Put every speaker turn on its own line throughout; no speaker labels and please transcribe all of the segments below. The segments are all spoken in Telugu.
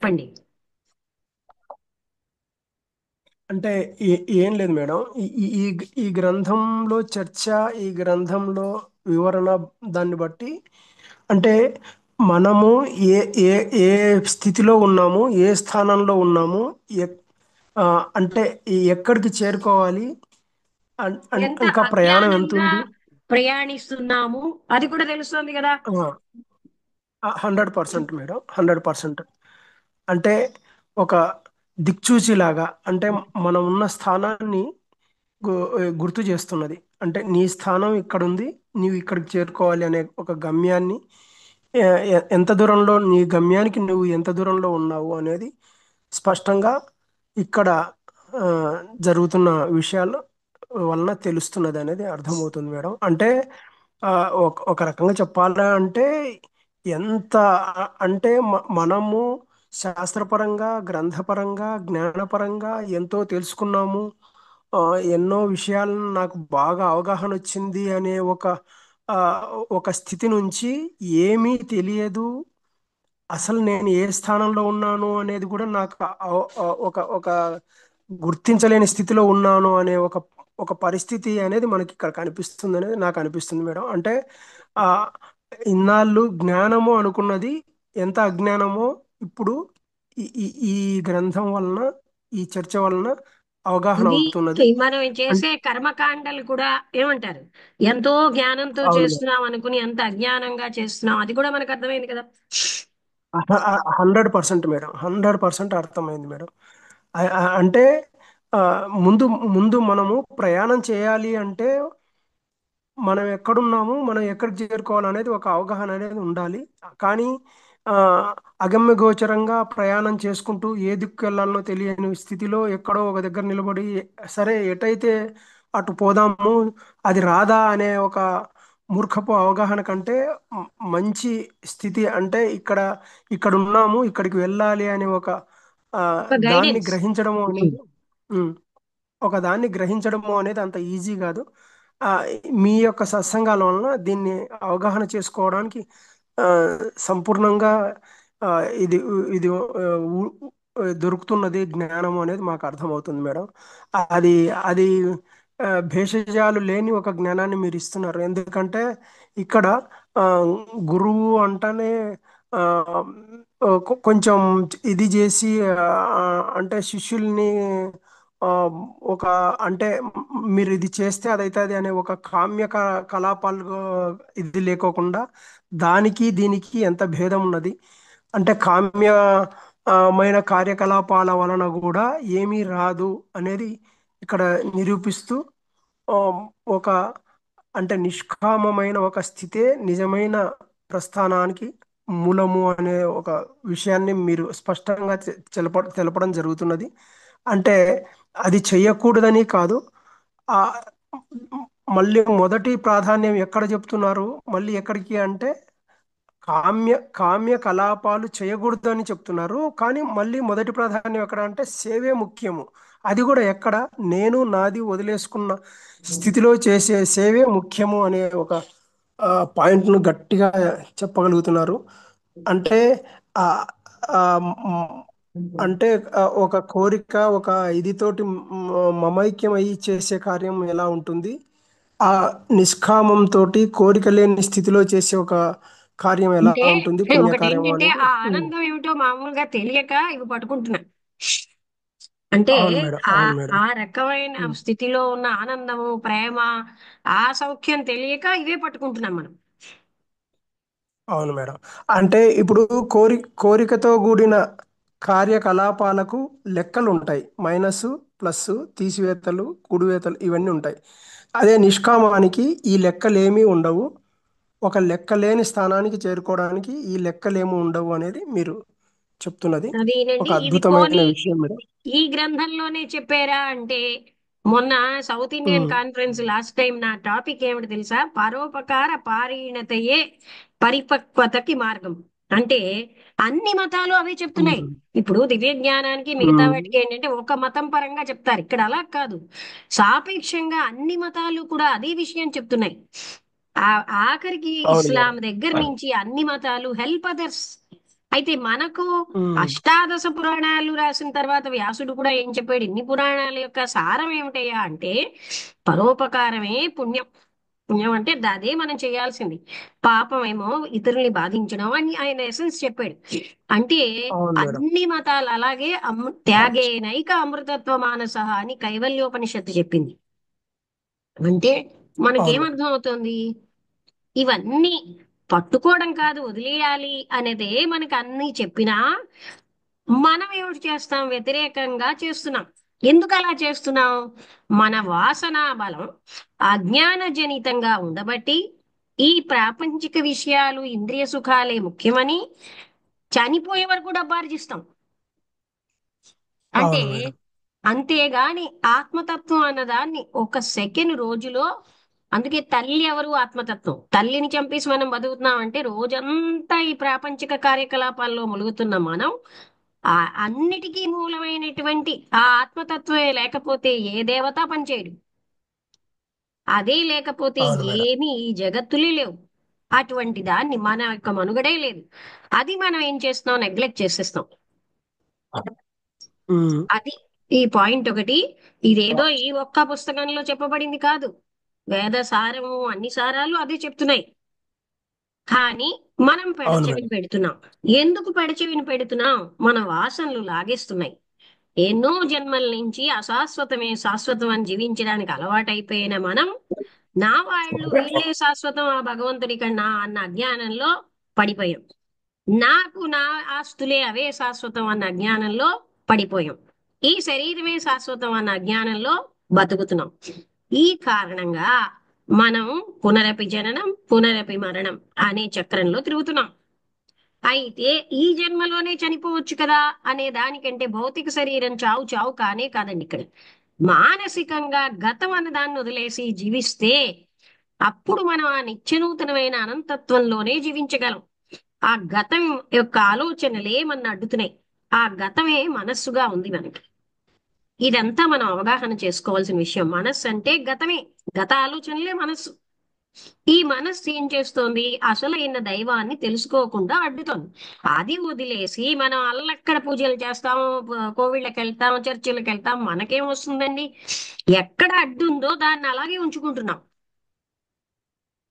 చెప్పండి.
అంటే ఏం లేదు మేడం. ఈ ఈ ఈ ఈ గ్రంథంలో చర్చ, ఈ గ్రంథంలో వివరణ, దాన్ని బట్టి అంటే మనము ఏ ఏ ఏ స్థితిలో ఉన్నాము, ఏ స్థానంలో ఉన్నాము, ఎక్- ఆ, అంటే ఎక్కడికి చేరుకోవాలి,
ఎంత
ఇంకా ప్రయాణం ఎంత
అజ్ఞానంగా
ఉంది.
ప్రయాణిస్తున్నాము అది కూడా తెలుస్తుంది కదా.
100% మేడం, 100%. అంటే ఒక దిక్చూచిలాగా, అంటే మనం ఉన్న స్థానాన్ని గుర్తు చేస్తున్నది. అంటే నీ స్థానం ఇక్కడ ఉంది, నీవు ఇక్కడికి చేరుకోవాలి అనే ఒక గమ్యాన్ని, ఎంత దూరంలో నీ గమ్యానికి నువ్వు ఎంత దూరంలో ఉన్నావు అనేది స్పష్టంగా ఇక్కడ ఆ, జరుగుతున్న విషయాలు వలన తెలుస్తున్నది అనేది అర్థమవుతుంది మేడం. అంటే ఆ, ఒక రకంగా చెప్పాలంటే ఎంత అంటే మనము శాస్త్రపరంగా, గ్రంథపరంగా, జ్ఞానపరంగా ఎంతో తెలుసుకున్నాము. ఆ, ఎన్నో విషయాలను నాకు బాగా అవగాహన వచ్చింది అనే ఆ, ఒక స్థితి నుంచి ఏమీ తెలియదు, అసలు నేను ఏ స్థానంలో ఉన్నాను అనేది కూడా నాకు ఒక గుర్తించలేని స్థితిలో ఉన్నాను అనే ఒక పరిస్థితి అనేది మనకి ఇక్కడ కనిపిస్తుంది అనేది నాకు అనిపిస్తుంది మేడం. అంటే ఆ ఇన్నాళ్ళు జ్ఞానము అనుకున్నది ఎంత అజ్ఞానమో ఇప్పుడు ఈ గ్రంథం వలన, ఈ చర్చ వలన అవగాహన
ఇది
అవుతున్నది.
మనం
అంటే
చేసే కర్మకాండలు కూడా ఏమంటారు, ఎంతో జ్ఞానంతో
అవును మేడం.
చేస్తున్నాం అనుకుని ఎంత అజ్ఞానంగా చేస్తున్నాం అది కూడా మనకు అర్థమైంది కదా.
100% మేడం, 100% అర్థమైంది మేడం. అంటే ఆ, ముందు ముందు మనము ప్రయాణం చేయాలి అంటే మనం ఎక్కడున్నాము, మనం ఎక్కడికి చేరుకోవాలనేది ఒక అవగాహన అనేది ఉండాలి. కానీ ఆ, అగమ్య గోచరంగా ప్రయాణం చేసుకుంటూ ఏ దిక్కు వెళ్ళాలనో తెలియని స్థితిలో ఎక్కడో ఒక దగ్గర నిలబడి, సరే ఎటైతే అటు పోదాము, అది రాదా అనే ఒక మూర్ఖపు అవగాహన కంటే మంచి స్థితి అంటే ఇక్కడ ఉన్నాము, ఇక్కడికి వెళ్ళాలి అనే ఆ,
ఒక
దాన్ని
గైడెన్స్.
గ్రహించడము అనేది, ఒక దాన్ని గ్రహించడము అనేది అంత ఈజీ కాదు. ఆ, మీ యొక్క సత్సంగాల వలన దీన్ని అవగాహన చేసుకోవడానికి ఆ, సంపూర్ణంగా ఆ, ఇది ఇది దొరుకుతున్నది జ్ఞానం అనేది మాకు అర్థమవుతుంది మేడం. అది అది భేషజాలు లేని ఒక జ్ఞానాన్ని మీరు ఇస్తున్నారు. ఎందుకంటే ఇక్కడ ఆ, గురువు అంటేనే ఆ, కొంచెం ఇది చేసి అంటే శిష్యుల్ని ఆ, ఒక అంటే మీరు ఇది చేస్తే అదైతుంది అనే ఒక కామ్య కలాపాలు ఇది లేకోకుండా దానికి దీనికి ఎంత భేదం ఉన్నది, అంటే మైన కార్యకలాపాల వలన కూడా ఏమీ రాదు అనేది ఇక్కడ నిరూపిస్తూ ఆ, ఒక అంటే నిష్కామమైన ఒక స్థితే నిజమైన ప్రస్థానానికి మూలము అనే ఒక విషయాన్ని మీరు స్పష్టంగా తెలపడం జరుగుతున్నది. అంటే అది చెయ్యకూడదని కాదు. ఆ మళ్ళీ మొదటి ప్రాధాన్యం ఎక్కడ చెప్తున్నారు, మళ్ళీ ఎక్కడికి అంటే కామ్య కలాపాలు చేయకూడదని చెప్తున్నారు. కానీ మళ్ళీ మొదటి ప్రాధాన్యం ఎక్కడ అంటే సేవే ముఖ్యము. అది కూడా ఎక్కడ, నేను నాది వదిలేసుకున్న స్థితిలో చేసే సేవే ముఖ్యము అనే ఒక పాయింట్ను గట్టిగా చెప్పగలుగుతున్నారు. అంటే ఆ ఆ, మ్, అంటే ఒక కోరిక, ఒక ఇదితోటి మమైక్యం అయ్యి చేసే కార్యం ఎలా ఉంటుంది, ఆ నిష్కామంతో కోరిక లేని స్థితిలో చేసే ఒక కార్యం ఎలా
అంటే
ఉంటుంది,
ఒకటి
పుణ్యకార్యం
ఏంటంటే
అనేది.
ఆ ఆనందం ఏమిటో మామూలుగా తెలియక ఇవి పట్టుకుంటున్నా. అంటే
అవును మేడం,
ఆ
అవును మేడం.
ఆ రకమైన
ఉమ్.
స్థితిలో ఉన్న ఆనందము, ప్రేమ, ఆ సౌఖ్యం తెలియక ఇవే పట్టుకుంటున్నాం మనం.
అవును మేడం. అంటే ఇప్పుడు కోరికతో కూడిన కార్యకలాపాలకు లెక్కలు ఉంటాయి. మైనస్, ప్లస్, తీసివేతలు, కుడివేతలు ఇవన్నీ ఉంటాయి. అదే నిష్కామానికి ఈ లెక్కలేమీ ఉండవు. ఒక లెక్కలేని స్థానానికి చేరుకోవడానికి ఈ లెక్కలేమీ ఉండవు అనేది మీరు చెప్తున్నది ఒక
అదేనండి. ఇది
అద్భుతమైన
పోనీ
విషయం మేడం.
ఈ గ్రంథంలోనే చెప్పారా అంటే, మొన్న సౌత్ ఇండియన్
ఉమ్,
కాన్ఫరెన్స్ లాస్ట్ టైం నా టాపిక్ ఏమిటి తెలుసా? పరోపకార పారీణతయే పరిపక్వతకి మార్గం. అంటే అన్ని మతాలు అవే చెప్తున్నాయి.
ఉమ్,
ఇప్పుడు దివ్య జ్ఞానానికి మిగతా
ఉమ్.
వాటికి ఏంటంటే ఒక మతం పరంగా చెప్తారు, ఇక్కడ అలా కాదు. సాపేక్షంగా అన్ని మతాలు కూడా అదే విషయం చెప్తున్నాయి. ఆ ఆఖరికి
అవును
ఇస్లాం
మేడం.
దగ్గర నుంచి అన్ని మతాలు హెల్ప్ అదర్స్, అయితే మనకు
ఉమ్,
అష్టాదశ పురాణాలు రాసిన తర్వాత వ్యాసుడు కూడా ఏం చెప్పాడు? ఇన్ని పురాణాల యొక్క సారం ఏమిటయ్యా అంటే పరోపకారమే పుణ్యం. పుణ్యం అంటే అదే మనం చేయాల్సింది. పాపం ఏమో ఇతరుల్ని బాధించడం అని ఆయన ఎసెన్స్ చెప్పాడు. అంటే
అవును మేడం.
అన్ని మతాలు అలాగే త్యాగేనైక అమృతత్వ మానస అని కైవల్యోపనిషత్తు చెప్పింది. అంటే
అవును మేడం.
మనకేమర్థం అవుతుంది? ఇవన్నీ పట్టుకోవడం కాదు, వదిలేయాలి అనేదే మనకి అన్ని చెప్పినా మనం ఏమిటి చేస్తాం? వ్యతిరేకంగా చేస్తున్నాం. ఎందుకు అలా చేస్తున్నాం? మన వాసనా బలం అజ్ఞానజనితంగా ఉండబట్టి ఈ ప్రాపంచిక విషయాలు, ఇంద్రియ సుఖాలే ముఖ్యమని చనిపోయే వరకు డబ్బు ఆర్జిస్తాం. అంటే
అవును మేడం.
అంతేగాని ఆత్మతత్వం అన్నదాన్ని ఒక సెకండ్ రోజులో, అందుకే తల్లి ఎవరు? ఆత్మతత్వం. తల్లిని చంపేసి మనం బతుకుతున్నాం అంటే రోజంతా ఈ ప్రాపంచిక కార్యకలాపాల్లో ములుగుతున్న మనం ఆ అన్నిటికీ మూలమైనటువంటి ఆ ఆత్మతత్వమే లేకపోతే ఏ దేవత పనిచేయడు. అదే లేకపోతే
అవును మేడం.
ఏమీ ఈ జగత్తులే లేవు. అటువంటి దాన్ని మన యొక్క మనుగడే లేదు. అది మనం ఏం చేస్తున్నాం? నెగ్లెక్ట్ చేసేస్తాం.
ఉమ్,
అది ఈ పాయింట్ ఒకటి. ఇదేదో ఈ ఒక్క పుస్తకంలో చెప్పబడింది కాదు. వేద సారము అన్ని సారాలు అదే చెప్తున్నాయి. కానీ మనం
అవును
పెడచెవిని
మేడం.
పెడుతున్నాం. ఎందుకు పెడచెవిని పెడుతున్నాం? మన వాసనలు లాగేస్తున్నాయి. ఎన్నో జన్మల నుంచి అశాశ్వతమే శాశ్వతం అని జీవించడానికి అలవాటైపోయిన మనం, నా వాళ్ళు వీళ్ళే శాశ్వతం ఆ భగవంతుడి కన్నా అన్న అజ్ఞానంలో పడిపోయాం. నాకు నా ఆస్తులే అవే శాశ్వతం అన్న అజ్ఞానంలో పడిపోయాం. ఈ శరీరమే శాశ్వతం అన్న అజ్ఞానంలో బతుకుతున్నాం. ఈ కారణంగా మనం పునరపి జననం పునరపి మరణం అనే చక్రంలో తిరుగుతున్నాం. అయితే ఈ జన్మలోనే చనిపోవచ్చు కదా అనే దానికంటే భౌతిక శరీరం చావు చావు కానే కాదండి ఇక్కడ. మానసికంగా గతం అన్న దాన్ని వదిలేసి జీవిస్తే అప్పుడు మనం ఆ నిత్యనూతనమైన అనంతత్వంలోనే జీవించగలం. ఆ గతం యొక్క ఆలోచనలే మన అడ్డుతున్నాయి. ఆ గతమే మనస్సుగా ఉంది మనకి. ఇదంతా మనం అవగాహన చేసుకోవాల్సిన విషయం. మనస్సు అంటే గతమే. గత ఆలోచనలే మనస్సు. ఈ మనస్సు ఏం చేస్తోంది? అసలైన దైవాన్ని తెలుసుకోకుండా అడ్డుతోంది. అది వదిలేసి మనం అల్లక్కడ పూజలు చేస్తాము, కోవిళ్ళకి వెళ్తాం, చర్చిలకు వెళ్తాం, మనకేం వస్తుందండి? ఎక్కడ అడ్డు ఉందో దాన్ని అలాగే ఉంచుకుంటున్నాం.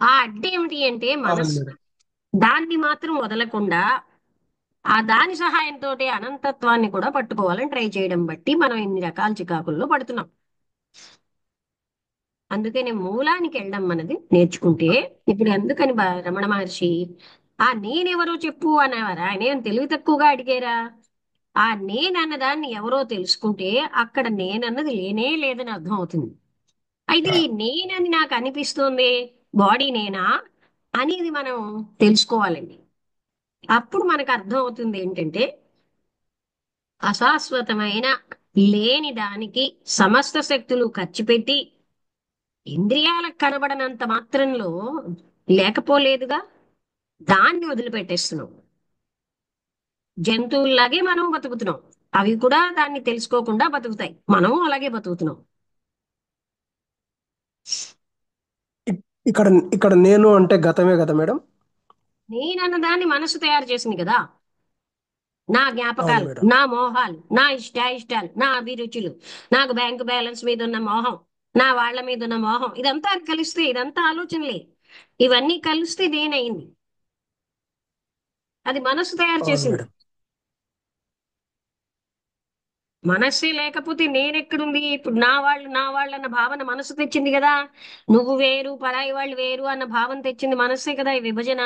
ఆ అడ్డు ఏమిటి అంటే
అవును
మనస్సు.
మేడం.
దాన్ని మాత్రం వదలకుండా ఆ దాని సహాయంతో అనంతత్వాన్ని కూడా పట్టుకోవాలని ట్రై చేయడం బట్టి మనం ఇన్ని రకాల చికాకుల్లో పడుతున్నాం. అందుకని మూలానికి వెళ్ళడం మనది నేర్చుకుంటే, ఇప్పుడు ఎందుకని రమణ మహర్షి ఆ నేనెవరో చెప్పు అనేవారు? ఆయన ఏం తెలివి తక్కువగా అడిగారా? ఆ నేనన్నదాన్ని ఎవరో తెలుసుకుంటే అక్కడ నేనన్నది లేనే లేదని అర్థం అవుతుంది. అయితే ఈ నేనని నాకు అనిపిస్తుంది, బాడీ నేనా అనేది మనం తెలుసుకోవాలండి. అప్పుడు మనకు అర్థం అవుతుంది ఏంటంటే అశాశ్వతమైన లేని దానికి సమస్త శక్తులు ఖర్చు పెట్టి ఇంద్రియాలకు కనబడనంత మాత్రంలో లేకపోలేదుగా, దాన్ని వదిలిపెట్టేస్తున్నాం. జంతువుల్లాగే మనం బతుకుతున్నాం. అవి కూడా దాన్ని తెలుసుకోకుండా బతుకుతాయి. మనం అలాగే బతుకుతున్నాం.
ఇక్- ఇక్కడ ఇక్కడ నేను అంటే గతమే కదా మేడం.
నేనన్న దాన్ని మనసు తయారు చేసింది కదా. నా
అవును
జ్ఞాపకాలు,
మేడం.
నా మోహాలు, నా ఇష్టాయిష్టాలు, నా అభిరుచులు, నాకు బ్యాంకు బ్యాలెన్స్ మీద ఉన్న మోహం, నా వాళ్ళ మీద ఉన్న మోహం, ఇదంతా కలిస్తే ఇదంతా ఆలోచనలే. ఇవన్నీ కలిస్తే నేనయింది. అది మనసు తయారు
అవును
చేసింది.
మేడం.
మనస్సే లేకపోతే నేనెక్కడుంది? ఇప్పుడు నా వాళ్ళు అన్న భావన మనసు తెచ్చింది కదా. నువ్వు వేరు, పరాయి వాళ్ళు వేరు అన్న భావన తెచ్చింది మనస్సే కదా, ఈ విభజన.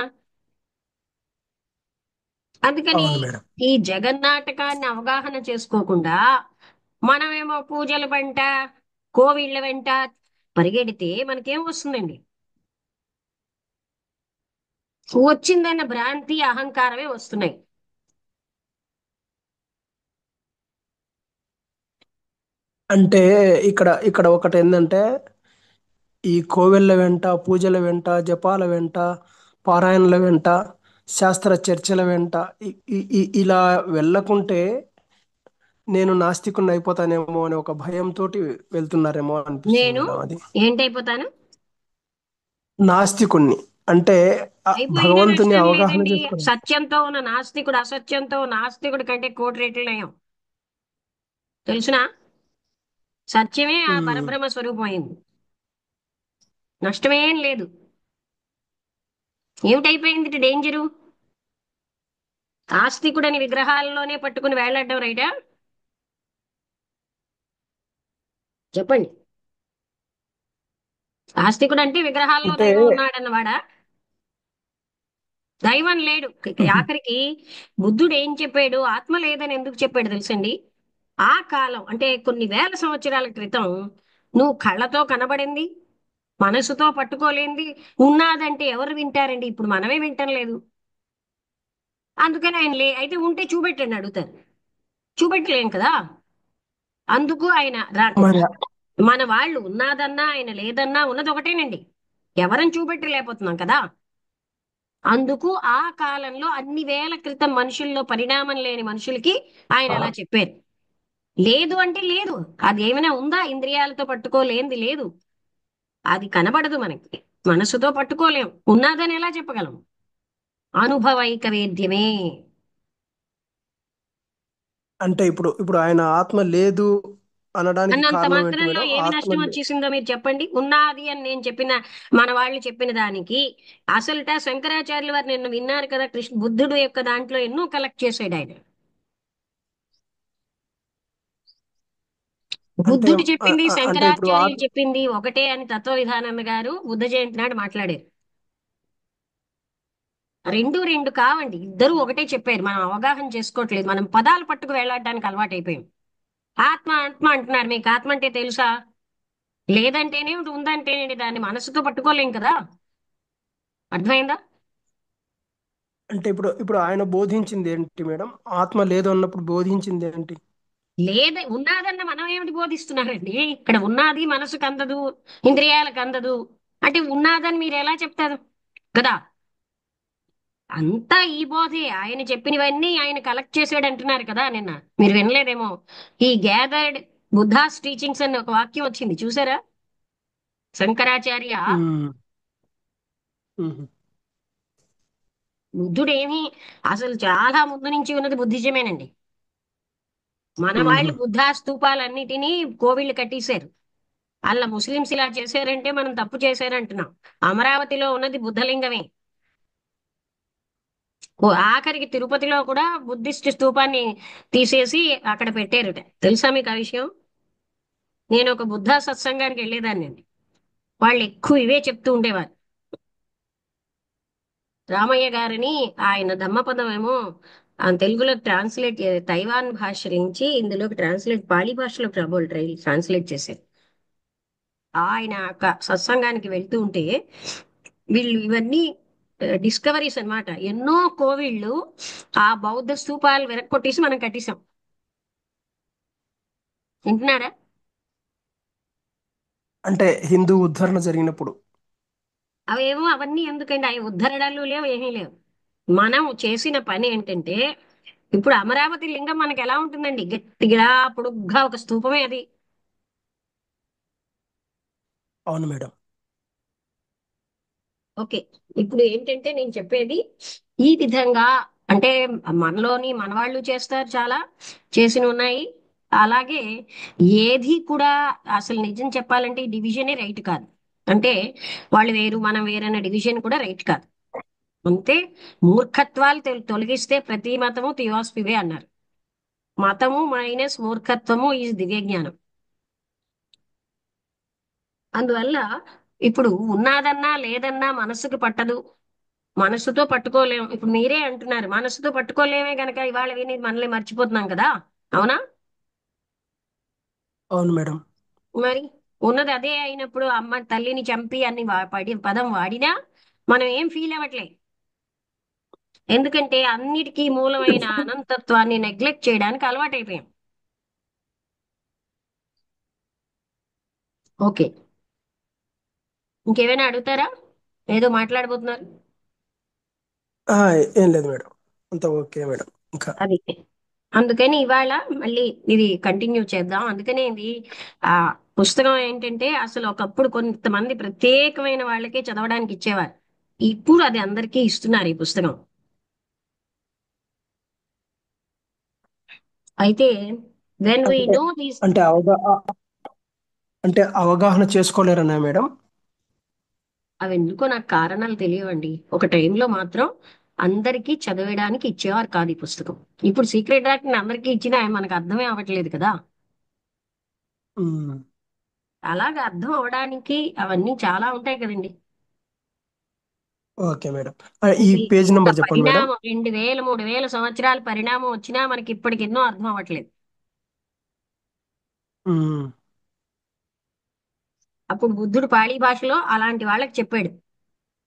అందుకని
అవును మేడం.
ఈ జగన్నాటకాన్ని అవగాహన చేసుకోకుండా మనమేమో పూజల వెంట, కోవిళ్ళ వెంట పరిగెడితే మనకేం వస్తుందండి? వచ్చిందన్న భ్రాంతి, అహంకారమే వస్తున్నాయి.
అంటే ఇక్కడ ఇక్కడ ఒకటి ఏంటంటే, ఈ కోవెళ్ళ వెంట, పూజల వెంట, జపాల వెంట, పారాయణల వెంట, శాస్త్ర చర్చల వెంట ఇలా వెళ్ళకుంటే నేను నాస్తికుని అయిపోతానేమో అనే ఒక భయంతో వెళ్తున్నారేమో అనిపిస్తుంది
నేను
మేడం అది.
ఏంటైపోతాను?
నాస్తికుణ్ణి. అంటే
అయిపోయినా
భగవంతుని
నష్టం
అవగాహన
లేదండి.
చేసుకోవడం.
సత్యంతో ఉన్న నాస్తికుడు అసత్యంతో నాస్తికుడి కంటే కోటి రెట్లు నయం. తెలుసునా? సత్యమే ఆ
ఉమ్.
పరబ్రహ్మ స్వరూపం అయింది. నష్టమేం లేదు. ఏమిటైపోయింది డేంజరు? ఆస్తికుడని విగ్రహాల్లోనే పట్టుకుని వేలాడడం రైటా? చెప్పండి. ఆస్తికుడు అంటే విగ్రహాల్లో
అంటే
దైవం ఉన్నాడన్నవాడా? దైవం లేడు. ఆఖరికి బుద్ధుడు ఏం చెప్పాడు? ఆత్మ లేదని ఎందుకు చెప్పాడు తెలుసండి? ఆ కాలం అంటే కొన్ని వేల సంవత్సరాల క్రితం నువ్వు కళ్ళతో కనబడింది, మనసుతో పట్టుకోలేంది ఉన్నాదంటే ఎవరు వింటారండి? ఇప్పుడు మనమే వింటం లేదు. అందుకని ఆయన అయితే ఉంటే చూపెట్టండి అడుగుతారు. చూపెట్టలేం కదా. అందుకు ఆయన
మరి
మన వాళ్ళు ఉన్నాదన్నా ఆయన లేదన్నా ఉన్నది ఒకటేనండి. ఎవరని చూపెట్టలేకపోతున్నాం కదా. అందుకు ఆ కాలంలో అన్ని వేల క్రితం మనుషుల్లో పరిణామం లేని మనుషులకి ఆయన అలా చెప్పారు. లేదు అంటే లేదు. అది ఏమైనా ఉందా? ఇంద్రియాలతో పట్టుకోలేంది లేదు. అది కనబడదు మనకి. మనసుతో పట్టుకోలేం. ఉన్నాదని ఎలా చెప్పగలం? అనుభవైక వేద్యమే.
అంటే ఇప్పుడు ఆయన ఆత్మ లేదు అనడానికి
అన్నంత
కారణం ఏంటి
మాత్రంలో
మేడం?
ఏమి
ఆత్మ
నష్టం వచ్చేసిందో మీరు చెప్పండి. ఉన్నది అని నేను చెప్పిన మన వాళ్ళు చెప్పిన దానికి అసలుట శంకరాచార్యుల వారు నిన్న విన్నారు కదా, బుద్ధుడు యొక్క దాంట్లో ఎన్నో కలెక్ట్ చేశాడు ఆయన.
అంటే
బుద్ధుడు చెప్పింది
అంటే ఇప్పుడు
శంకరాచార్యులు చెప్పింది ఒకటే అని తత్వ విధానమ్మ గారు బుద్ధ జయంతి నాడు మాట్లాడారు. రెండు రెండు కావండి. ఇద్దరు ఒకటే చెప్పారు. మనం అవగాహన చేసుకోవట్లేదు. మనం పదాలు పట్టుకు వేలాడడానికి అలవాటైపోయాం. ఆత్మ ఆత్మ అంటున్నారు. మీకు ఆత్మ అంటే తెలుసా? లేదంటేనే ఉందంటేనే దాన్ని మనసుతో పట్టుకోలేం కదా. అర్థమైందా?
అంటే ఇప్పుడు ఆయన బోధించింది ఏంటి మేడం? ఆత్మ లేదు అన్నప్పుడు బోధించింది ఏంటి?
ఉన్నాదన్న మనం ఏమిటి బోధిస్తున్నారండి? ఇక్కడ ఉన్నది మనసుకు అందదు, ఇంద్రియాలకు అందదు అంటే ఉన్నాదని మీరు ఎలా చెప్తారు కదా. అంతా ఈ బోధే. ఆయన చెప్పినవన్నీ ఆయన కలెక్ట్ చేసాడు అంటున్నారు కదా నిన్న. మీరు వినలేదేమో. ఈ గ్యాదర్డ్ బుద్ధాస్ టీచింగ్స్ అని ఒక వాక్యం వచ్చింది చూసారా? శంకరాచార్య
ఉమ్. ఉహు.
బుద్ధుడేమి అసలు చాలా ముందు నుంచి ఉన్నది బుద్ధిజమేనండి. మన
ఉహు.
వాళ్ళు బుద్ధా స్తూపాలన్నిటినీ కోవిళ్ళు కట్టేశారు. అలా ముస్లిమ్స్ ఇలా చేశారంటే మనం తప్పు చేశారంటున్నాం. అమరావతిలో ఉన్నది బుద్ధలింగమే. ఆఖరికి తిరుపతిలో కూడా బుద్ధిస్ట్ స్తూపాన్ని తీసేసి అక్కడ పెట్టారుట. తెలుసా మీకు ఆ విషయం? నేను ఒక బుద్ధ సత్సంగానికి వెళ్ళేదాన్ని. వాళ్ళు ఎక్కువ ఇవే చెప్తూ ఉండేవారు. రామయ్య గారిని ఆయన ధమ్మపదం ఏమో తెలుగులో ట్రాన్స్లేట్ తైవాన్ భాష నుంచి ఇందులోకి ట్రాన్స్లేట్ పాళీ భాషలో ప్రభువులు ట్రాన్స్లేట్ చేశారు. ఆయన సత్సంగానికి వెళ్తూ ఉంటే వీళ్ళు ఇవన్నీ డిస్కవరీస్ అన్నమాట. ఎన్నో కోవిళ్ళు ఆ బౌద్ధ స్తూపాలు వెనక్కొట్టేసి మనం కట్టేసాం. వింటున్నారా?
అంటే హిందూ ఉద్ధరణ జరిగినప్పుడు.
అవేమో అవన్నీ ఎందుకండి? అవి ఉద్ధరణలు లేవు, ఏమీ లేవు. మనం చేసిన పని ఏంటంటే ఇప్పుడు అమరావతి లింగం మనకి ఎలా ఉంటుందండి? గట్టిగా పొడుగ్గా ఒక స్తూపమే అది.
అవును మేడం.
ఓకే. ఇప్పుడు ఏంటంటే నేను చెప్పేది ఈ విధంగా అంటే మనలోని మన వాళ్ళు చేస్తారు, చాలా చేసిన ఉన్నాయి. అలాగే ఏది కూడా అసలు నిజం చెప్పాలంటే ఈ డివిజనే రైట్ కాదు. అంటే వాళ్ళు వేరు మనం వేరన్న డివిజన్ కూడా రైట్ కాదు. అంతే. మూర్ఖత్వాలు తొలగిస్తే ప్రతి మతము థియోసఫీవే అన్నారు. మతము మైనస్ మూర్ఖత్వము ఈజ్ దివ్య జ్ఞానం. అందువల్ల ఇప్పుడు ఉన్నాదన్నా లేదన్నా మనసుకు పట్టదు. మనసుతో పట్టుకోలేము. ఇప్పుడు మీరే అంటున్నారు మనసుతో పట్టుకోలేమే గనక ఇవాళ విని మనల్ని మర్చిపోతున్నాం కదా. అవునా?
అవును మేడం.
మరి ఉన్నది అదే అయినప్పుడు అమ్మ తల్లిని చంపి అన్ని పదం వాడినా మనం ఏం ఫీల్ అవ్వట్లే. ఎందుకంటే అన్నిటికీ మూలమైన అనంతత్వాన్ని నెగ్లెక్ట్ చేయడానికి అలవాటైపోయాం. ఓకే. ఇంకేమైనా అడుగుతారా? ఏదో మాట్లాడబోతున్నారు.
ఆ, ఏం లేదు మేడం. అంత ఓకే మేడం. ఇంకా
అది అందుకని ఇవాళ మళ్ళీ ఇది కంటిన్యూ చేద్దాం. అందుకనే ఇది ఆ పుస్తకం ఏంటంటే అసలు ఒకప్పుడు కొంతమంది ప్రత్యేకమైన వాళ్ళకే చదవడానికి ఇచ్చేవారు. ఇప్పుడు అది అందరికీ ఇస్తున్నారు ఈ పుస్తకం. అయితే వెన్ వీ
అంటే
నో దీస్,
అంటే అంటే అవగాహన చేసుకోలేరన్నా మేడం?
అవి ఎందుకో నాకు కారణాలు తెలియవండి. ఒక టైంలో మాత్రం అందరికీ చదవడానికి ఇచ్చేవారు కాదు ఈ పుస్తకం. ఇప్పుడు సీక్రెట్ డాక్టర్ అందరికీ ఇచ్చినా మనకు అర్థమే అవ్వట్లేదు కదా.
ఉమ్,
అలాగే అర్థం అవడానికి అవన్నీ చాలా ఉంటాయి కదండి.
Okay madam. ఈ
ఇది
పేజ్
ఇంత
నెంబర్ చెప్పండి మేడం.
పరిణామం 2000 3000 సంవత్సరాల పరిణామం వచ్చినా మనకి ఇప్పటికి ఎన్నో అర్థం అవ్వట్లేదు.
ఉమ్,
అప్పుడు బుద్ధుడు పాళీ భాషలో అలాంటి వాళ్ళకి చెప్పాడు.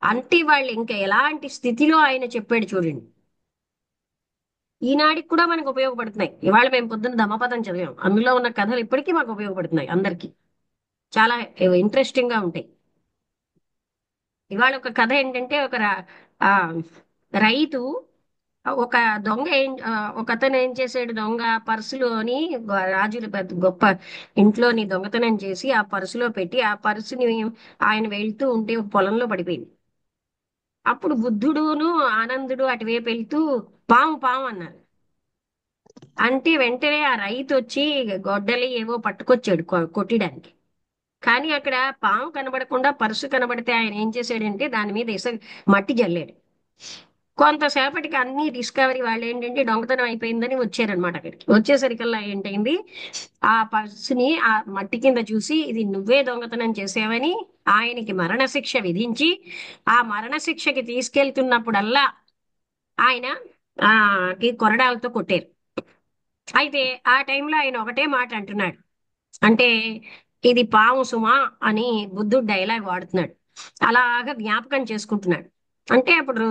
అంటే వాళ్ళు ఇంకా ఎలాంటి స్థితిలో ఆయన చెప్పాడు చూడండి. ఈనాటికి కూడా మనకు ఉపయోగపడుతున్నాయి. ఇవాళ మేము పొద్దున్న ధమ్మపదం చదివాం, అందులో ఉన్న కథలు ఇప్పటికీ మాకు ఉపయోగపడుతున్నాయి అందరికీ. చాలా ఇంట్రెస్టింగ్ గా ఉంటాయి. ఇవాళ ఒక కథ ఏంటంటే ఆ, రైతు ఒక దొంగ ఒక అతను ఏం చేశాడు, దొంగ పర్సులోని రాజుల పెద్ద గొప్ప ఇంట్లోని దొంగతనం చేసి ఆ పర్సులో పెట్టి ఆ పర్సుని ఆయన వెళ్తూ ఉంటే ఒక పొలంలో పడిపోయింది. అప్పుడు బుద్ధుడును ఆనందుడు అటువైపు వెళ్తూ పాము పాము అన్నారు. అంటే వెంటనే ఆ రైతు వచ్చి గొడ్డలి ఏవో పట్టుకొచ్చాడు కొట్టడానికి. కానీ అక్కడ పాము కనబడకుండా పర్సు కనబడితే ఆయన ఏం చేశాడంటే దాని మీద మట్టి జల్లాడు. కొంతసేపటికి అన్ని డిస్కవరీ వాళ్ళు ఏంటంటే దొంగతనం అయిపోయిందని వచ్చారనమాట. అక్కడికి వచ్చేసరికల్లా ఏంటైంది, ఆ పర్సుని ఆ మట్టి కింద చూసి ఇది నువ్వే దొంగతనం చేసావని ఆయనకి మరణశిక్ష విధించి ఆ మరణశిక్షకి తీసుకెళ్తున్నప్పుడల్లా ఆయన ఆ ఈ కొరడాలతో కొట్టారు. అయితే ఆ టైంలో ఆయన ఒకటే మాట అంటున్నాడు. అంటే ఇది పాము సుమా అని బుద్ధుడు డైలాగ్ వాడుతున్నాడు. అలాగా జ్ఞాపకం చేసుకుంటున్నాడు. అంటే అప్పుడు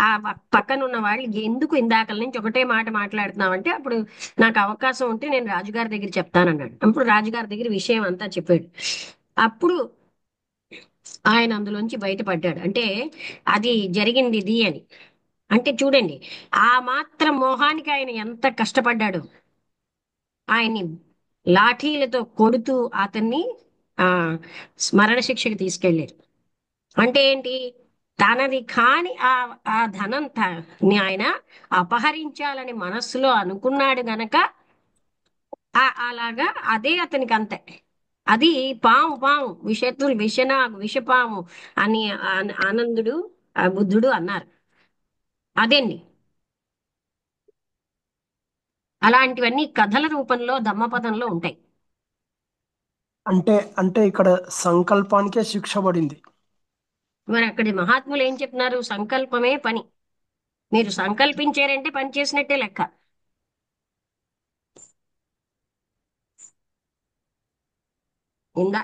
ఆ పక్కన ఉన్న వాళ్ళు ఎందుకు ఇందాకల నుంచి ఒకటే మాట మాట్లాడుతున్నావు అంటే, అప్పుడు నాకు అవకాశం ఉంటే నేను రాజుగారి దగ్గర చెప్తానన్నాడు. అప్పుడు రాజుగారి దగ్గర విషయం అంతా చెప్పాడు. అప్పుడు ఆయన అందులోంచి బయటపడ్డాడు. అంటే అది జరిగింది ఇది అని. అంటే చూడండి, ఆ మాత్రం మోహానికి ఆయన ఎంత కష్టపడ్డాడు. ఆయన్ని లాఠీలతో కొడుతూ అతన్ని ఆ స్మరణ శిక్షకి తీసుకెళ్లారు. అంటే ఏంటి, తనది కాని ఆ ధనం ని ఆయన అపహరించాలని మనస్సులో అనుకున్నాడు గనక అలాగా అదే అతనికి అంతే. అది పాము పాము విషతులు విషపాము అని ఆనందుడు బుద్ధుడు అన్నారు. అదేండి, అలాంటివన్నీ కథల రూపంలో ధమ్మపదంలో ఉంటాయి.
అంటే అంటే ఇక్కడ సంకల్పానికే శిక్ష పడింది.
మరి అక్కడి మహాత్ములు ఏం చెప్తున్నారు, సంకల్పమే పని. మీరు సంకల్పించారంటే పని చేసినట్టే లెక్క.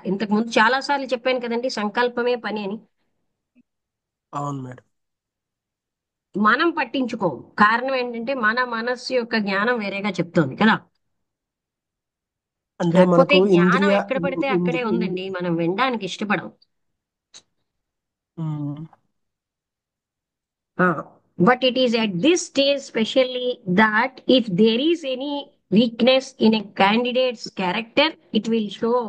ఇంతకు ముందు చాలా సార్లు చెప్పాను కదండి, సంకల్పమే పని అని.
అవును మేడం.
మనం పట్టించుకోము. కారణం ఏంటంటే మన మనస్సు యొక్క జ్ఞానం వేరేగా చెప్తోంది కదా.
అంటే
లేకపోతే
మనకు
జ్ఞానం
ఇంద్రియ
ఎక్కడ పడితే అక్కడే
ఇంద్రి
ఉందండి, మనం వినడానికి ఇష్టపడం.
ఉమ్,
But it is at this stage, especially, that if there is any weakness in a candidate's character, it will show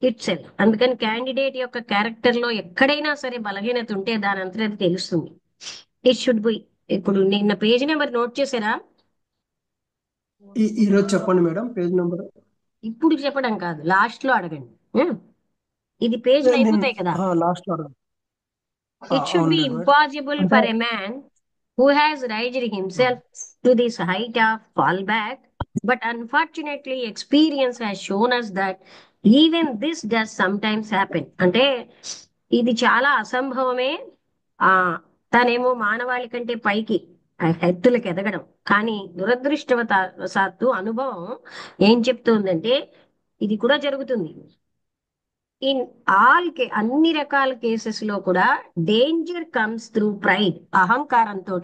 itself. అందుకని క్యాండిడేట్ యొక్క క్యారెక్టర్ లో ఎక్కడైనా సరే బలహీనత ఉంటే దాని అంతటా అది తెలుస్తుంది. It should be. ఇప్పుడు నిన్న పేజ్ నెంబర్ నోట్ చేశారా?
ఈ రోజు చెప్పండి మేడం పేజ్ నెంబర్.
ఇప్పుడు చెప్పడం కాదు, లాస్ట్ లో అడగండి. Hmm? ఇది పేజీలు
నేను
అయిపోతాయి కదా.
లాస్ట్ లో అడగను.
It should
అవునులే
be
మేడం.
impossible
అంటే
for a man who has raised himself to this height of fallback, but unfortunately, experience has shown us that even this does sometimes happen. అంటే ఇది చాలా అసంభవమే. ఆ తనేమో మానవాళి కంటే పైకి ఎత్తులకు ఎదగడం. కానీ దురదృష్టవశాత్తు అనుభవం ఏం చెప్తుందంటే ఇది కూడా జరుగుతుంది. ఇన్ అన్ని రకాల కేసెస్ లో కూడా డేంజర్ కమ్స్ త్రూ ప్రైడ్. అహంకారంతో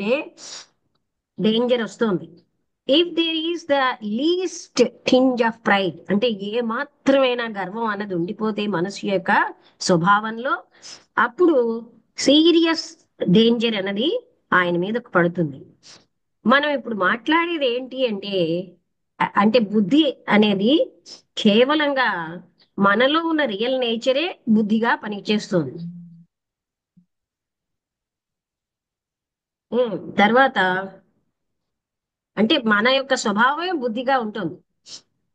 డేంజర్ వస్తుంది. If there is the least things of pride, అంటే ఏ మాత్రమైనా గర్వం అన్నది ఉండిపోతే మనసు యొక్క స్వభావంలో, అప్పుడు సీరియస్ డేంజర్ అన్నది ఆయన మీద పడుతుంది. మనం ఇప్పుడు మాట్లాడేది ఏంటి అంటే, అంటే బుద్ధి అనేది కేవలంగా మనలో ఉన్న రియల్ నేచరే బుద్ధిగా పనిచేస్తుంది. తర్వాత అంటే మన యొక్క స్వభావమే బుద్ధిగా ఉంటుంది.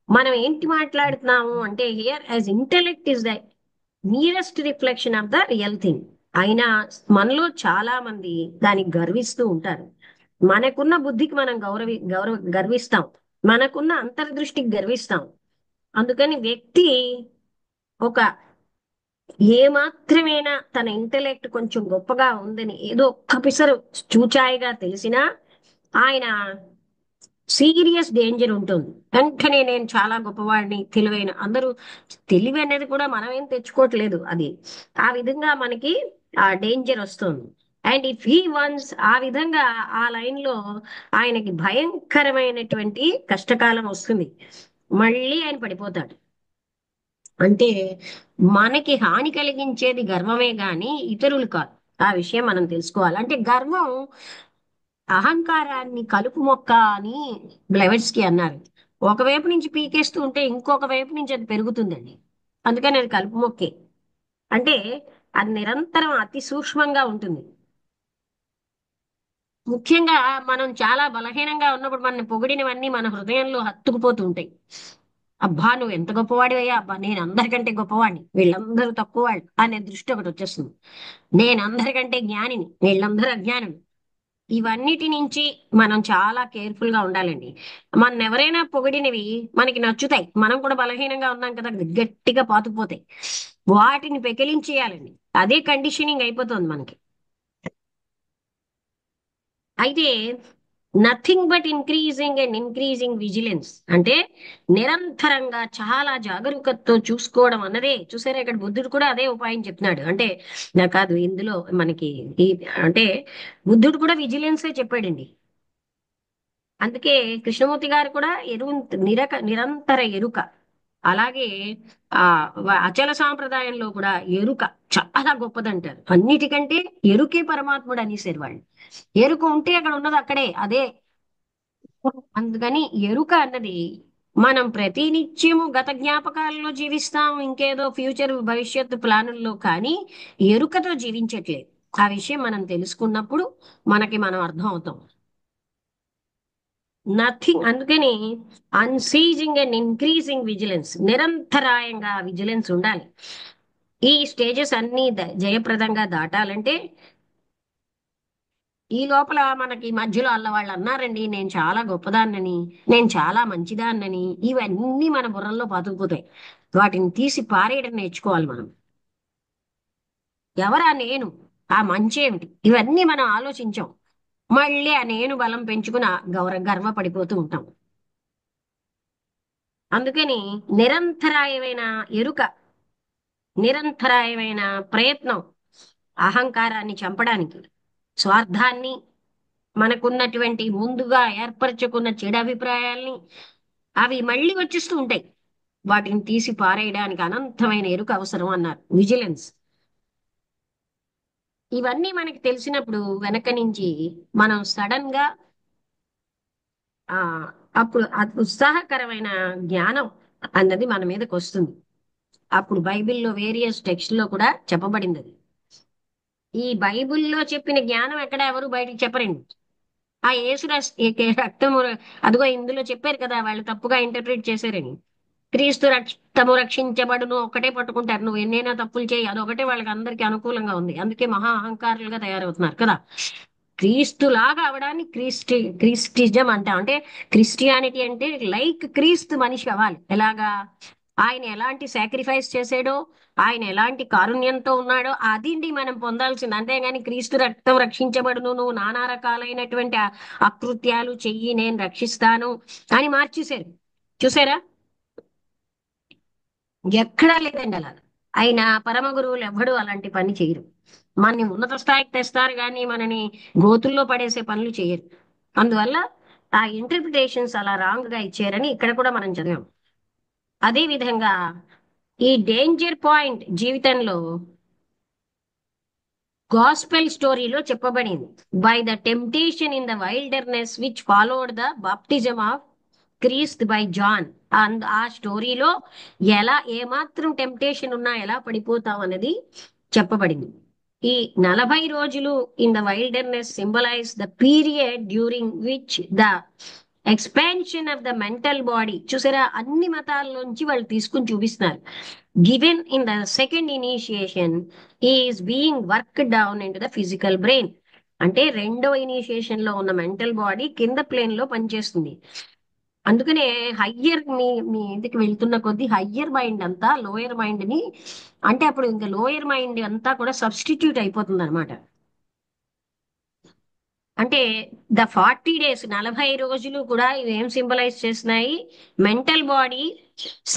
మనం ఏంటి మాట్లాడుతున్నాము అంటే here as intellect is the nearest reflection of the real thing. అయినా మనలో చాలా మంది దానికి గర్విస్తూ ఉంటారు. మనకున్న బుద్ధికి మనం గర్విస్తాం. మనకున్న అంతర్దృష్టికి గర్విస్తాం. అందుకని వ్యక్తి ఒక ఏ మాత్రమేనా తన ఇంటెలెక్ట్ కొంచెం గొప్పగా ఉందని ఏదో ఒక్క పిసరు చూచాయిగా తెలిసినా ఆయన సీరియస్ డేంజర్ ఉంటుంది. వెంటనే నేను చాలా గొప్పవాడిని, తెలివైన అందరూ. తెలివి అనేది కూడా మనం ఏం తెచ్చుకోవట్లేదు, అది ఆ విధంగా మనకి ఆ డేంజర్ వస్తుంది. అండ్ ఇఫ్ హీ వన్స్ ఆ విధంగా ఆ లైన్ లో ఆయనకి భయంకరమైనటువంటి కష్టకాలం వస్తుంది. మళ్ళీ ఆయన పడిపోతాడు. అంటే మనకి హాని కలిగించేది గర్వమే గాని ఇతరులు కాదు. ఆ విషయం మనం తెలుసుకోవాలి. అంటే గర్వం అహంకారాన్ని కలుపు మొక్క అని బ్లెవెట్స్కి అన్నారు. ఒకవైపు నుంచి పీకేస్తూ ఉంటే ఇంకొక వైపు నుంచి అది పెరుగుతుందండి. అందుకని అది కలుపు మొక్కే. అంటే అది నిరంతరం అతి సూక్ష్మంగా ఉంటుంది. ముఖ్యంగా మనం చాలా బలహీనంగా ఉన్నప్పుడు మన పొగిడినవన్నీ మన హృదయంలో హత్తుకుపోతూ ఉంటాయి. అబ్బా నువ్వు ఎంత గొప్పవాడివయ్యా, అబ్బా నేను అందరికంటే గొప్పవాడిని, వీళ్ళందరూ తక్కువ వాళ్ళు అనే దృష్టి ఒకటి వచ్చేస్తుంది. నేను అందరికంటే జ్ఞానిని, వీళ్ళందరూ అజ్ఞానులు. ఇవన్నిటి నుంచి మనం చాలా కేర్ఫుల్ గా ఉండాలండి. మన ఎవరైనా పొగిడినవి మనకి నచ్చుతాయి, మనం కూడా బలహీనంగా ఉన్నాం కదా, గట్టిగా పాతుకుపోతాయి. వాటిని పెకిలించేయాలండి. అదే కండిషనింగ్ అయిపోతుంది మనకి. అయితే nothing but increasing and increasing vigilance అంటే నిరంతరంగా చాలా జాగరూకతతో చూసుకోవడం అన్నదే. చూసారా, ఇక్కడ బుద్ధుడు కూడా అదే ఉపాయం చెప్తున్నాడు. అంటే నాకు కాదు ఇందులో మనకి ఈ అంటే బుద్ధుడు కూడా విజిలెన్సే చెప్పాడండి. అందుకే కృష్ణమూర్తి గారు కూడా నిరంతర ఎరుక. అలాగే ఆ అచల సాంప్రదాయంలో కూడా ఎరుక చాలా గొప్పదంటారు. అన్నిటికంటే ఎరుకే పరమాత్ముడు అనేసారు వాళ్ళు. ఎరుక ఉంటే అక్కడ ఉన్నది అక్కడే అదే. అందుకని ఎరుక అన్నది మనం ప్రతినిత్యము గత జ్ఞాపకాలలో జీవిస్తాం, ఇంకేదో ఫ్యూచర్ భవిష్యత్తు ప్లానుల్లో, కానీ ఎరుకతో జీవించట్లేదు. ఆ విషయం మనం తెలుసుకున్నప్పుడు మనకి మనం అర్థం అవుతాం. నథింగ్, అందుకని అన్సీజింగ్ అండ్ ఇంక్రీజింగ్ విజిలెన్స్, నిరంతరాయంగా విజిలెన్స్ ఉండాలి. ఈ స్టేజెస్ అన్ని జయప్రదంగా దాటాలంటే ఈ లోపల మనకి మధ్యలో అల్ల వాళ్ళు అన్నారండి నేను చాలా గొప్పదాన్నని, నేను చాలా మంచిదాన్నని, ఇవన్నీ మన బుర్రల్లో బతుకుపోతాయి. వాటిని తీసి పారేయడం నేర్చుకోవాలి మనం. ఎవరా నేను, ఆ మంచి ఏమిటి, ఇవన్నీ మనం ఆలోచించాం. మళ్ళీ ఆ నేను బలం పెంచుకుని గర్వపడిపోతూ ఉంటాం. అందుకని నిరంతరాయమైన ఎరుక, నిరంతరాయమైన ప్రయత్నం అహంకారాన్ని చంపడానికి, స్వార్థాన్ని, మనకున్నటువంటి ముందుగా ఏర్పరచుకున్న చెడు అభిప్రాయాల్ని, అవి మళ్ళీ వచ్చేస్తూ ఉంటాయి. వాటిని తీసి పారేయడానికి అనంతమైన ఎరుక అవసరం అన్నారు, విజిలెన్స్. ఇవన్నీ మనకి తెలిసినప్పుడు వెనక నుంచి మనం సడన్ గా ఆ అప్పుడు ఉత్సాహకరమైన జ్ఞానం అన్నది మన మీదకి వస్తుంది. అప్పుడు బైబిల్లో వేరియస్ టెక్స్ట్ లో కూడా చెప్పబడింది అది. ఈ బైబిల్లో చెప్పిన జ్ఞానం ఎక్కడ ఎవరు బయటికి చెప్పరండి. ఆ రక్తము, అదిగో ఇందులో చెప్పారు కదా వాళ్ళు తప్పుగా ఇంటర్ప్రిట్ చేశారని. క్రీస్తు రక్తము రక్షించబడును ఒకటే పట్టుకుంటారు. నువ్వు ఎన్నైనా తప్పులు చేయి, అదొకటే వాళ్ళకి అందరికీ అనుకూలంగా ఉంది. అందుకే మహా అహంకారులుగా తయారవుతున్నారు కదా. క్రీస్తు లాగా అవడాన్ని క్రిస్టిజం అంటాం. అంటే క్రిస్టియానిటీ అంటే లైక్ క్రీస్తు మనిషి అవ్వాలి. ఎలాగా, ఆయన ఎలాంటి సాక్రిఫైస్ చేసాడో, ఆయన ఎలాంటి కారుణ్యంతో ఉన్నాడో అదిండి మనం పొందాల్సింది. అంతేగాని క్రీస్తు రక్తం రక్షించబడును, నువ్వు నానా రకాలైనటువంటి అకృత్యాలు చెయ్యి నేను రక్షిస్తాను అని మార్చేశారు. చూసారా, ఎక్కడా లేదండి అలా. ఆయన పరమ గురువులు ఎవ్వడూ అలాంటి పని చేయరు. మనని ఉన్నత స్థాయికి తెస్తారు కానీ మనని గోతుల్లో పడేసే పనులు చేయరు. అందువల్ల ఆ ఇంటర్ప్రిటేషన్స్ అలా రాంగ్ గా ఇచ్చారని ఇక్కడ కూడా మనం చదివాం. అదే విధంగా ఈ డేంజర్ పాయింట్ జీవితంలో గాస్పెల్ స్టోరీలో చెప్పబడింది. By the temptation in the wilderness which followed the baptism of Christ by John. ఆ స్టోరీలో ఎలా ఏమాత్రం టెంప్టేషన్ ఉన్నా ఎలా పడిపోతాం అనేది చెప్పబడింది. ఈ 40 రోజులు in the wilderness symbolize the period during which the expansion of the mental body. చూసారా, అన్ని మతాల్లోంచి వాళ్ళు తీసుకుని చూపిస్తున్నారు. Given in the second initiation is being work down into the physical brain. అంటే రెండవ ఇనిషియేషన్ లో ఉన్న మెంటల్ బాడీ కింద ప్లేన్ లో పనిచేస్తుంది. అందుకనే హయ్యర్ మీ ఇంటికి వెళ్తున్న కొద్దీ హయ్యర్ మైండ్ అంతా లోయర్ మైండ్ ని, అంటే అప్పుడు ఇంకా లోయర్ మైండ్ అంతా కూడా సబ్స్టిట్యూట్ అయిపోతుంది అనమాట. అంటే ద 40 days 40 రోజులు కూడా ఇవి ఏం సింబలైజ్ చేస్తున్నాయి? మెంటల్ బాడీ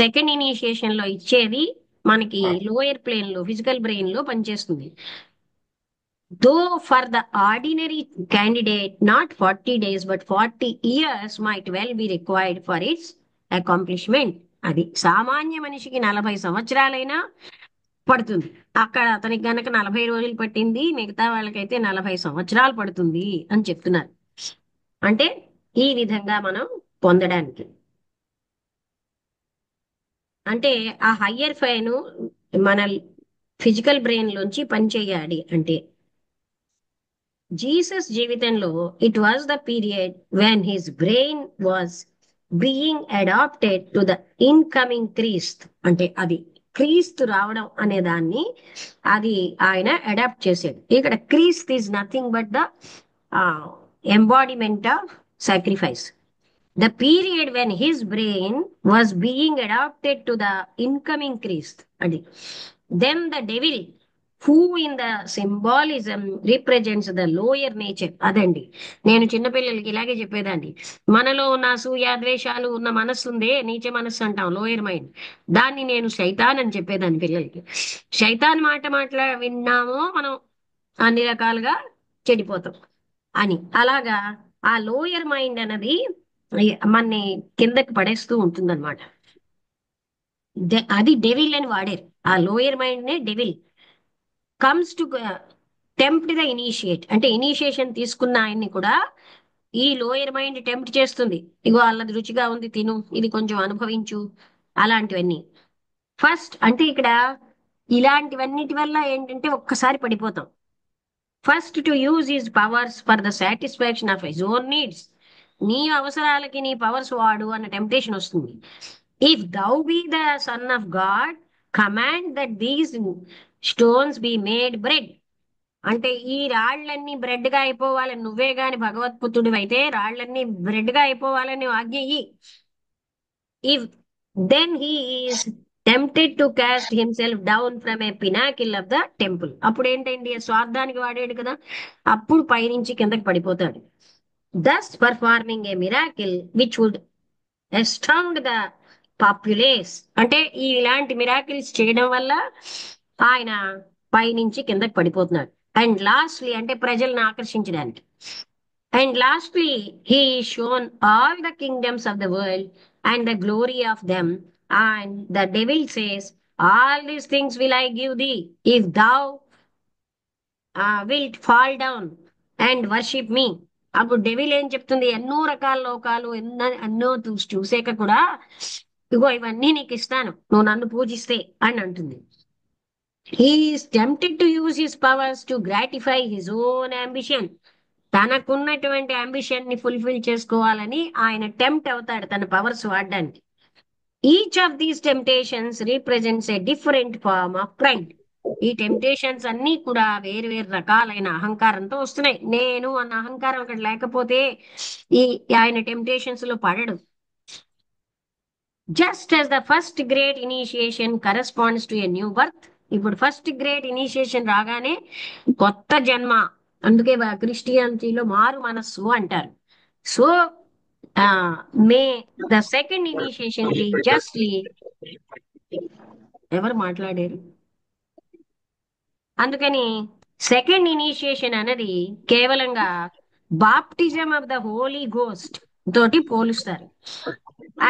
సెకండ్ ఇనిషియేషన్ లో ఇచ్చేది మనకి లోయర్ ప్లేన్ లో ఫిజికల్ బ్రెయిన్ లో పనిచేస్తుంది. Though for the ordinary candidate not 40 days but 40 years might well be required for its accomplishment. అది సామాన్య మనిషికి 40 సంవత్సరాలైనా పడుతుంది. అక్కడ అతనికి గనక 40 రోజులు పట్టింది, మిగతా వాళ్ళకైతే 40 సంవత్సరాలు పడుతుంది అని చెప్తున్నారు. అంటే ఈ విధంగా మనం పొందడానికి, అంటే ఆ హయ్యర్ ఫైన్ మన ఫిజికల్ బ్రెయిన్ లోంచి పనిచేయాలి. అంటే జీసస్ జీవితంలో it was the period when his brain was being adapted to the incoming Christ. అంటే అది క్రీస్తు రావడం అనే దాన్ని అది ఆయన అడాప్ట్ చేసాడు. ఇక్కడ Christ is nothing but the embodiment of sacrifice. The period when his brain was being adapted to the incoming Christ. అది. Then the devil, who in the symbolism represents the lower nature. అదండి, నేను చిన్నపిల్లలకి ఇలాగే చెప్పేదాన్ని. మనలో ఉన్న అసూయ ద్వేషాలు ఉన్న మనస్సు ఉందే, నీచ మనస్సు అంటాం, లోయర్ మైండ్, దాన్ని నేను శైతాన్ అని చెప్పేదాన్ని పిల్లలకి. శైతాన్ మాట విన్నామో మనం అన్ని రకాలుగా చెడిపోతాం అని. అలాగా ఆ లోయర్ మైండ్ అన్నది మనని కిందకి పడేస్తూ ఉంటుందన్నమాట. అది డెవిల్ అని వాడారు. ఆ లోయర్ మైండ్ నే devil comes to tempt the initiate. అంటే ఇనిషియేషన్ తీసుకున్న ఆయన్ని కూడా ఈ లోయర్ మైండ్ టెంప్ట్ చేస్తుంది. ఇగో వాళ్ళది రుచిగా ఉంది, తిను, ఇది కొంచెం అనుభవించు, అలాంటివన్నీ. ఫస్ట్ అంటే ఇక్కడ ఇలాంటివన్నిటి వల్ల ఏంటంటే ఒక్కసారి పడిపోతాం. First to use his powers for the satisfaction of his own needs. నీ అవసరాలకి నీ పవర్స్ వాడు అన్న టెంప్టేషన్ వస్తుంది. If thou be the son of God command that these stones be made bread. అంటే ఈ రాళ్లన్నీ బ్రెడ్ గా అయిపోవాలని, నువ్వే గాని భగవత్పుత్రుడు అయితే రాళ్లన్నీ బ్రెడ్ గా అయిపోవాలని ఆజ్ఞ ఇయ్యి. If then he is tempted to cast himself down from a pinnacle of the temple. అప్పుడు ఏంటండి, స్వార్థానికి వాడాడు కదా, అప్పుడు పైనుంచి కిందకి పడిపోతాడు. thus performing a miracle which would astound the populace. అంటే ఇలాంటి మిరాకిల్స్ చేయడం వల్ల ఆయన పైనుంచి కిందకి పడిపోతున్నాడు. అండ్ లాస్ట్లీ అంటే ప్రజల్ని ఆకర్షించడానికి. And lastly he shown all the kingdoms of the world and the glory of them. And the devil says all these things will I give thee if thou will fall down and worship me. అప్పుడు డెవిల్ ఏం చెప్తుంది, ఎన్నో రకాల లోకాలు ఎన్నో చూసాక కూడా ఇగో ఇవన్నీ నీకు ఇస్తాను, నువ్వు నన్ను పూజిస్తే అని అంటుంది. He is tempted to use his powers to gratify his own ambition. తనకున్నటువంటి అంబిషన్ ని ఫుల్ఫిల్ చేసుకోవాలని ఆయన టెంప్ట్ అవుతాడు తన పవర్స్ వాడడానికి. Each of these temptations represents a different form of pride. ఈ టెంప్టేషన్స్ అన్ని కూడా వేరు వేరు రకాలైన అహంకారంతో వస్తున్నాయి. నేను అన్న అహంకారం అక్కడ లేకపోతే ఈ ఆయన టెంప్టేషన్స్ లో పడడు. Just as the first great initiation corresponds to a new birth. ఇప్పుడు ఫస్ట్ గ్రేట్ ఇనిషియేషన్ రాగానే కొత్త జన్మ, అందుకే క్రిస్టియానిటీలో మారు మనస్సు అంటారు. So may the second initiation be justly. ఎవరు మాట్లాడారు? అందుకని సెకండ్ ఇనిషియేషన్ అనేది కేవలంగా baptism of the holy ghost తోటి పోలుస్తారు.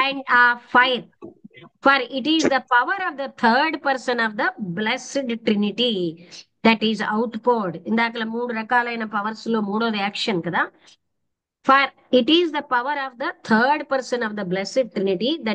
And a fire for it is the power of the third person of the blessed trinity that is out poured. ఇందాక 3 రకాలైన పవర్స్ లో మూడోది యాక్షన్ కదా. For it is the power of the third person of the blessed trinity that